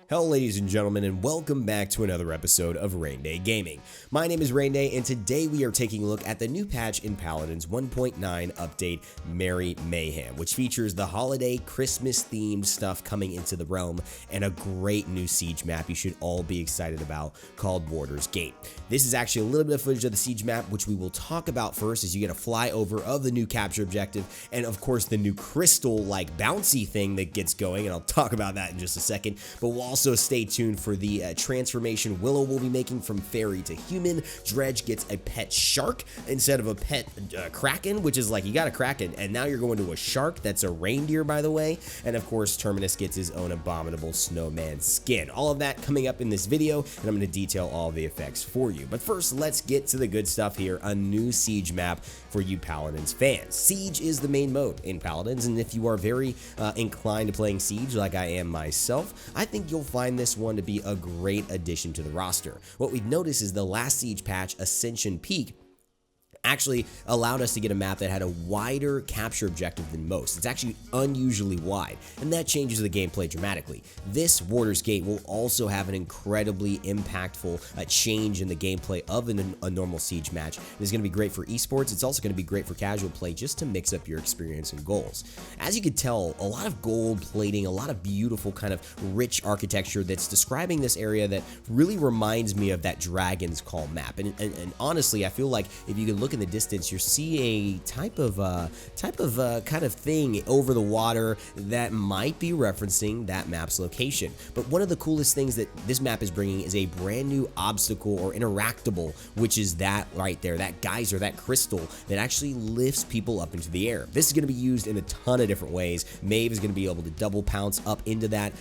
Hello ladies and gentlemen, and welcome back to another episode of Raynday Gaming. My name is Raynday, and today we are taking a look at the new patch in Paladins 1.9 update, Merry Mayhem, which features the holiday Christmas themed stuff coming into the realm and a great new siege map you should all be excited about called Warder's Gate. This is actually a little bit of footage of the siege map, which we will talk about first as you get a flyover of the new capture objective and of course the new crystal like bouncy thing that gets going, and I'll talk about that in just a second. But we'll also stay tuned for the transformation Willow will be making from fairy to human. Dredge gets a pet shark instead of a pet kraken, which is like you got a kraken and now you're going to a shark that's a reindeer, by the way. And of course Terminus gets his own abominable snowman skin. All of that coming up in this video, and I'm going to detail all the effects for you. But first, let's get to the good stuff here. A new siege map for you Paladins fans. Siege is the main mode in Paladins, and if you are very inclined to playing Siege like I am myself, I think you'll find this one to be a great addition to the roster. What we've noticed is the last Siege patch, Ascension Peak, actually allowed us to get a map that had a wider capture objective than most. It's actually unusually wide, and that changes the gameplay dramatically. This Warder's Gate will also have an incredibly impactful change in the gameplay of a normal Siege match. It's going to be great for esports. It's also going to be great for casual play, just to mix up your experience and goals. As you can tell, a lot of gold plating, a lot of beautiful kind of rich architecture that's describing this area that really reminds me of that Dragon's Call map. And honestly, I feel like if you can look in the distance, you see a type of kind of thing over the water that might be referencing that map's location. But one of the coolest things that this map is bringing is a brand new obstacle or interactable, which is that right there, that geyser, that crystal that actually lifts people up into the air. This is going to be used in a ton of different ways. Maeve is going to be able to double pounce up into that,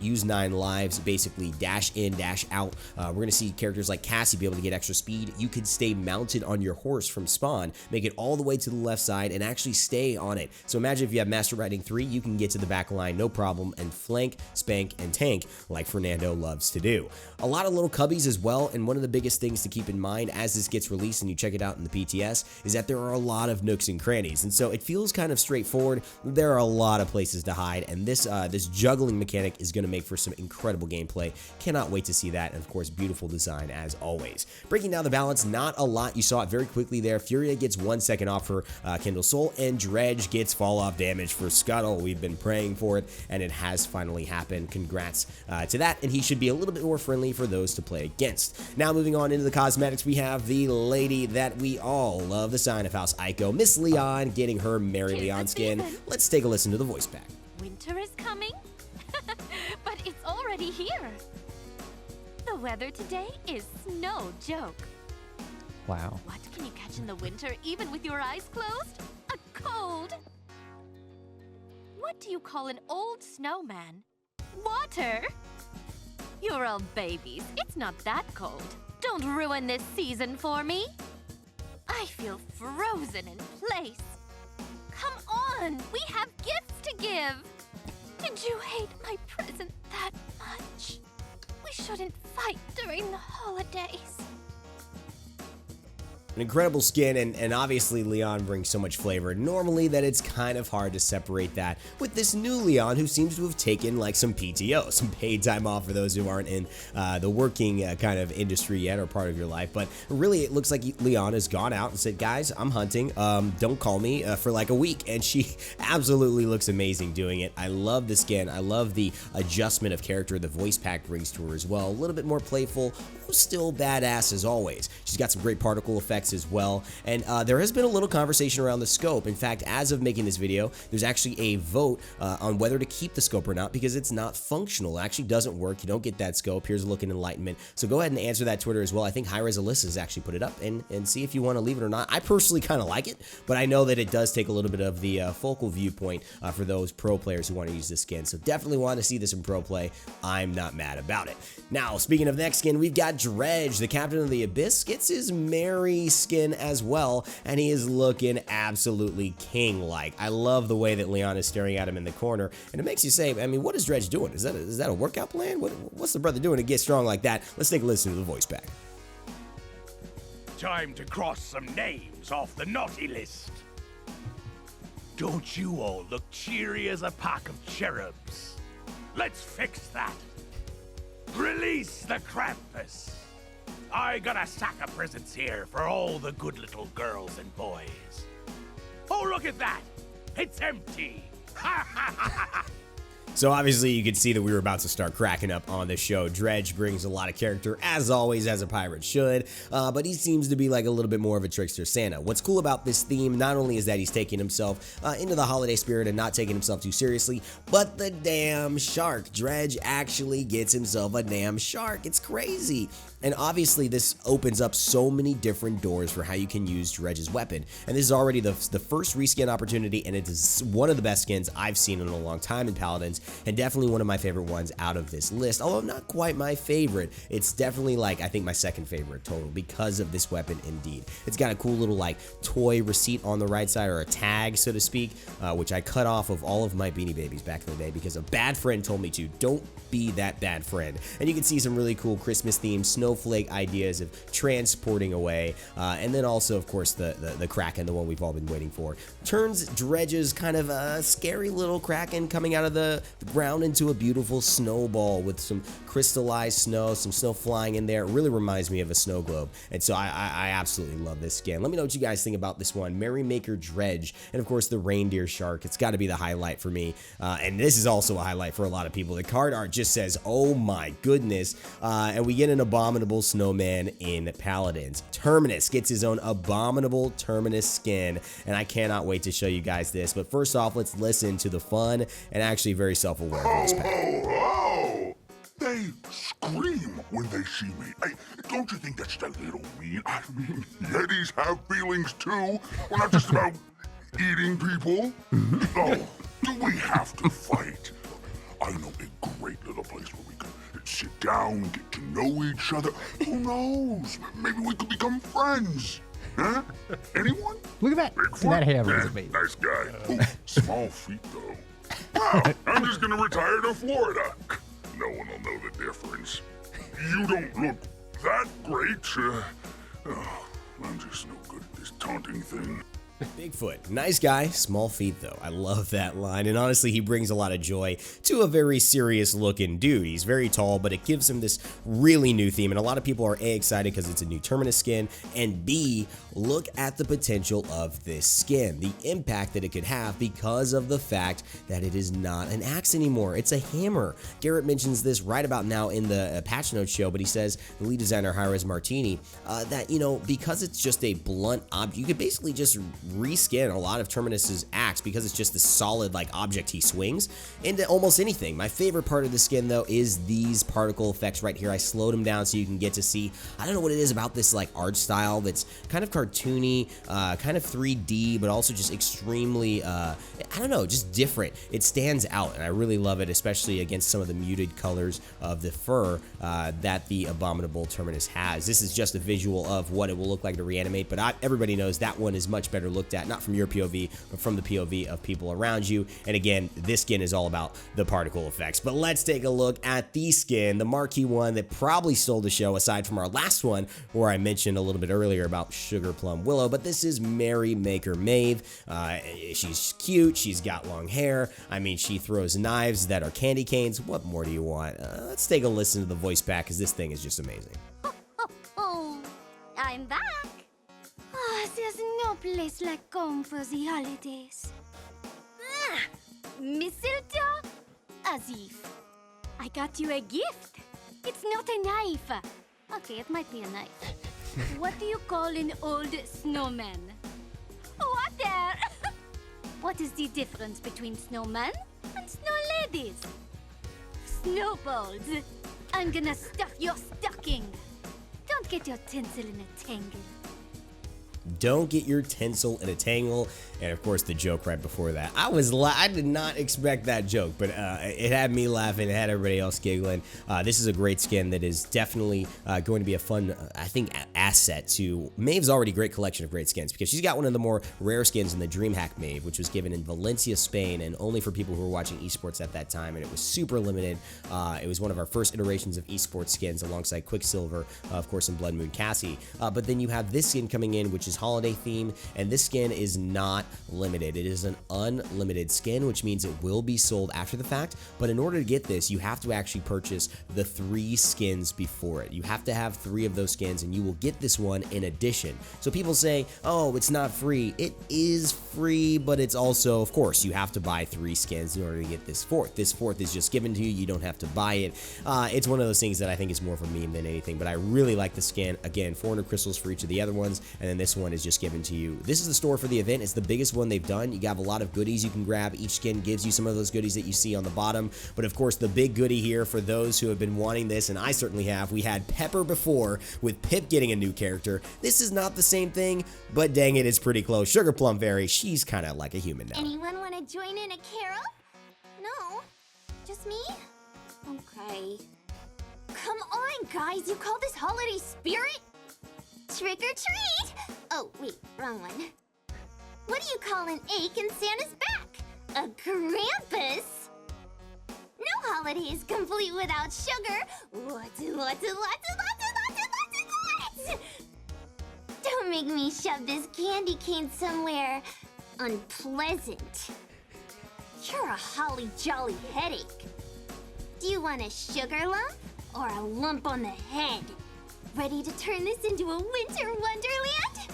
use 9 lives, basically dash in, dash out. We're going to see characters like Cassie be able to get extra speed. You could stay mounted on your horse from spawn, make it all the way to the left side, and actually stay on it. So imagine if you have Master Riding 3, you can get to the back line no problem and flank, spank, and tank like Fernando loves to do. A lot of little cubbies as well, and one of the biggest things to keep in mind as this gets released and you check it out in the PTS is that there are a lot of nooks and crannies, and so it feels kind of straightforward. There are a lot of places to hide, and this juggling mechanic is going to make for some incredible gameplay. Cannot wait to see that, and of course beautiful design as always. Breaking down the balance, not a lot. You saw it very quickly there. Furia gets 1 second off for Kindle Soul, and Dredge gets fall off damage for Scuttle. We've been praying for it, and it has finally happened. Congrats to that, and he should be a little bit more friendly for those to play against. Now moving on into the cosmetics, we have the lady that we all love, the Sign of House Ico, Miss Lian, getting her Merry Lian skin. Let's take a listen to the voice pack. Winter is coming, but it's already here. The weather today is no joke. Wow. What can you catch in the winter even with your eyes closed? A cold. What do you call an old snowman? Water. You're all babies. It's not that cold. Don't ruin this season for me. I feel frozen in place. Come on, we have gifts to give. Did you hate my present that much? We shouldn't fight during the holidays. An incredible skin, and obviously Lian brings so much flavor normally that it's kind of hard to separate that with this new Lian, who seems to have taken like some PTO, some paid time off for those who aren't in the working kind of industry yet or part of your life. But really it looks like Lian has gone out and said, guys, I'm hunting, don't call me for like a week, and she absolutely looks amazing doing it. I love the skin. I love the adjustment of character the voice pack brings to her as well. A little bit more playful, still badass as always. She's got some great particle effects as well, and there has been a little conversation around the scope. In fact, as of making this video, there's actually a vote on whether to keep the scope or not, because it's not functional. It actually doesn't work. You don't get that scope. Here's a look in enlightenment. So go ahead and answer that Twitter as well. I think High-Res Alyssa has actually put it up, and see if you want to leave it or not. I personally kind of like it, but I know that it does take a little bit of the focal viewpoint for those pro players who want to use this skin. So definitely want to see this in pro play. I'm not mad about it. Now, speaking of next skin, we've got Dredge, the Captain of the Abyss, gets his Merry skin as well, and he is looking absolutely king-like. I love the way that Lian is staring at him in the corner, and it makes you say, I mean, what is Dredge doing? Is that a workout plan? What's the brother doing to get strong like that? Let's take a listen to the voice pack. Time to cross some names off the naughty list. Don't you all look cheery as a pack of cherubs? Let's fix that. Release the Krampus. I got a sack of presents here for all the good little girls and boys. Oh, look at that. It's empty. Ha ha ha ha. So obviously you can see that we were about to start cracking up on the show. Dredge brings a lot of character, as always, as a pirate should, but he seems to be like a little bit more of a trickster Santa. What's cool about this theme, not only is that he's taking himself into the holiday spirit and not taking himself too seriously, but the damn shark. Dredge actually gets himself a damn shark. It's crazy. And obviously this opens up so many different doors for how you can use Dredge's weapon. And this is already the first reskin opportunity, and it is one of the best skins I've seen in a long time in Paladins, and definitely one of my favorite ones out of this list. Although not quite my favorite, it's definitely like, I think my second favorite total because of this weapon indeed. It's got a cool little like toy receipt on the right side, or a tag so to speak, which I cut off of all of my Beanie Babies back in the day because a bad friend told me to. Don't be that bad friend. And you can see some really cool Christmas themed snowflake ideas of transporting away, and then also of course the Kraken, the one we've all been waiting for, turns Dredge's kind of a scary little Kraken coming out of the ground into a beautiful snowball with some crystallized snow, some snow flying in there. It really reminds me of a snow globe, and so I absolutely love this skin. Let me know what you guys think about this one. Merrymaker Dredge, and of course the reindeer shark. It's got to be the highlight for me, and this is also a highlight for a lot of people. The card art just says, oh my goodness, and we get an abominable snowman in Paladins. Terminus gets his own Abominable Terminus skin, and I cannot wait to show you guys this. But first off, let's listen to the fun and actually very self-aware voice pack. Ho, ho! They scream when they see me. Don't you think that's a little mean? I mean, yetis have feelings too. We're not just about eating people. Oh, do we have to fight? I know a great little place where we can sit down, get to know each other. Who knows? Maybe we could become friends. Huh? Anyone? Look at that. Bigfoot? That hammer is Yeah, amazing. nice guy. Ooh, small feet though. Wow, I'm just gonna retire to Florida. No one will know the difference. You don't look that great. I'm just no good at this taunting thing. Bigfoot, nice guy, small feet though. I love that line, and honestly he brings a lot of joy to a very serious looking dude. He's very tall, but it gives him this really new theme, and a lot of people are A, excited because it's a new Terminus skin, and B, look at the potential of this skin, the impact that it could have because of the fact that it is not an axe anymore, it's a hammer. Garrett mentions this right about now in the patch notes show, but he says, the lead designer Hires Martini, that, you know, because it's just a blunt object, you could basically just reskin a lot of Terminus's axe because it's just this solid like object he swings into almost anything. My favorite part of the skin though is these particle effects right here. I slowed them down so you can get to see, I don't know what it is about this like art style that's kind of cartoony, kind of 3D, but also just extremely, I don't know, just different. It stands out and I really love it, especially against some of the muted colors of the fur that the Abominable Terminus has. This is just a visual of what it will look like to reanimate, but everybody knows that one is much better looked at, not from your POV, but from the POV of people around you. And again, this skin is all about the particle effects. But let's take a look at the skin, the marquee one that probably stole the show aside from our last one where I mentioned a little bit earlier about Sugar Plum Willo, but this is Merrymaker Maeve. She's cute, she's got long hair, I mean she throws knives that are candy canes. What more do you want? Let's take a listen to the voice pack because this thing is just amazing. Oh, I'm back. Oh, there's no place like home for the holidays. Ah, mistletoe? As if. I got you a gift. It's not a knife. Okay, it might be a knife. What do you call an old snowman? Water! What is the difference between snowmen and snow ladies? Snowballs. I'm gonna stuff your stocking. Don't get your tinsel in a tangle. Don't get your tinsel in a tangle. And of course the joke right before that. I did not expect that joke, but it had me laughing, it had everybody else giggling. This is a great skin that is definitely going to be a fun, I think, asset to Maeve's already great collection of great skins, because she's got one of the more rare skins in the DreamHack Maeve, which was given in Valencia, Spain, and only for people who were watching esports at that time, and it was super limited. It was one of our first iterations of esports skins alongside Quicksilver, of course, in Blood Moon Cassie. But then you have this skin coming in, which is is holiday theme, and this skin is not limited. It is an unlimited skin, which means it will be sold after the fact, but in order to get this, you have to actually purchase the 3 skins before it. You have to have 3 of those skins, and you will get this one in addition. So people say, oh, it's not free. It is free, but it's also, of course, you have to buy 3 skins in order to get this 4th. This 4th is just given to you. You don't have to buy it. It's one of those things that I think is more of a meme than anything, but I really like the skin. Again, 400 crystals for each of the other ones, and then this one is just given to you. This is the store for the event. It's the biggest one they've done. You have a lot of goodies you can grab. Each skin gives you some of those goodies that you see on the bottom, but of course, the big goodie here for those who have been wanting this, and I certainly have, we had Pepper before with Pip getting a new character. This is not the same thing, but dang it, it's pretty close. Sugar Plum Fairy, she's kind of like a human now. Anyone want to join in a carol? No? Just me? Okay. Come on, guys. You call this holiday spirit? Trick or treat! Oh, wait, wrong one. What do you call an ache in Santa's back? A Krampus? No holiday is complete without sugar. Lots and lots and lots and lots and lots and lots and lots! Don't make me shove this candy cane somewhere unpleasant. You're a holly jolly headache. Do you want a sugar lump or a lump on the head? Ready to turn this into a winter wonderland?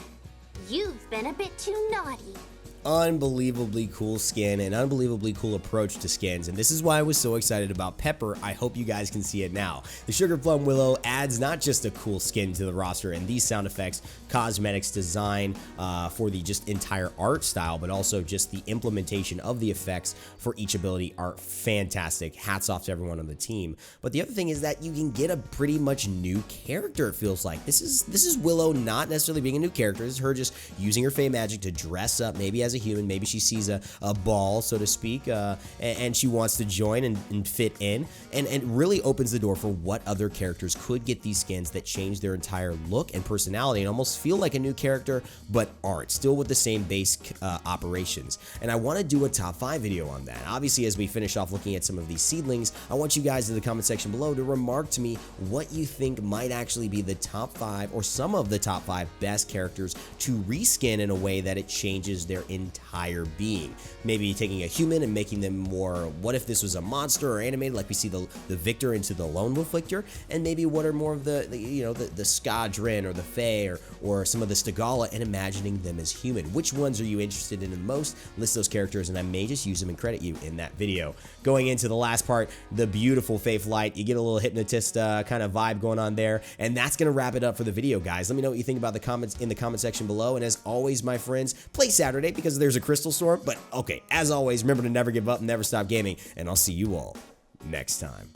You've been a bit too naughty. Unbelievably cool skin and unbelievably cool approach to skins, and this is why I was so excited about Pepper. I hope you guys can see it now. The Sugar Plum Willow adds not just a cool skin to the roster and these sound effects, cosmetics, design for the just entire art style, but also just the implementation of the effects for each ability are fantastic. Hats off to everyone on the team. But the other thing is that you can get a pretty much new character, it feels like. This is Willow not necessarily being a new character. This is her just using her Fey magic to dress up, maybe as a human. Maybe she sees a ball, so to speak, and she wants to join and fit in, and really opens the door for what other characters could get these skins that change their entire look and personality and almost feel like a new character, but aren't, still with the same base operations. And I want to do a top 5 video on that. Obviously, as we finish off looking at some of these seedlings, I want you guys in the comment section below to remark to me what you think might actually be the top 5 or some of the top 5 best characters to reskin in a way that it changes their entire being. Maybe taking a human and making them more, what if this was a monster or animated, like we see the Victor into the Lone Wolf Lictor, and maybe what are more of the Skadrin or the Fae or some of the Stegala, and imagining them as human. Which ones are you interested in the most? List those characters and I may just use them and credit you in that video. Going into the last part, the beautiful Faith Light, you get a little hypnotist kind of vibe going on there, and that's gonna wrap it up for the video, guys. Let me know what you think about the comments in the comment section below, and as always, my friends, play Saturday because there's a crystal storm, but okay, as always, remember to never give up, never stop gaming, and I'll see you all next time.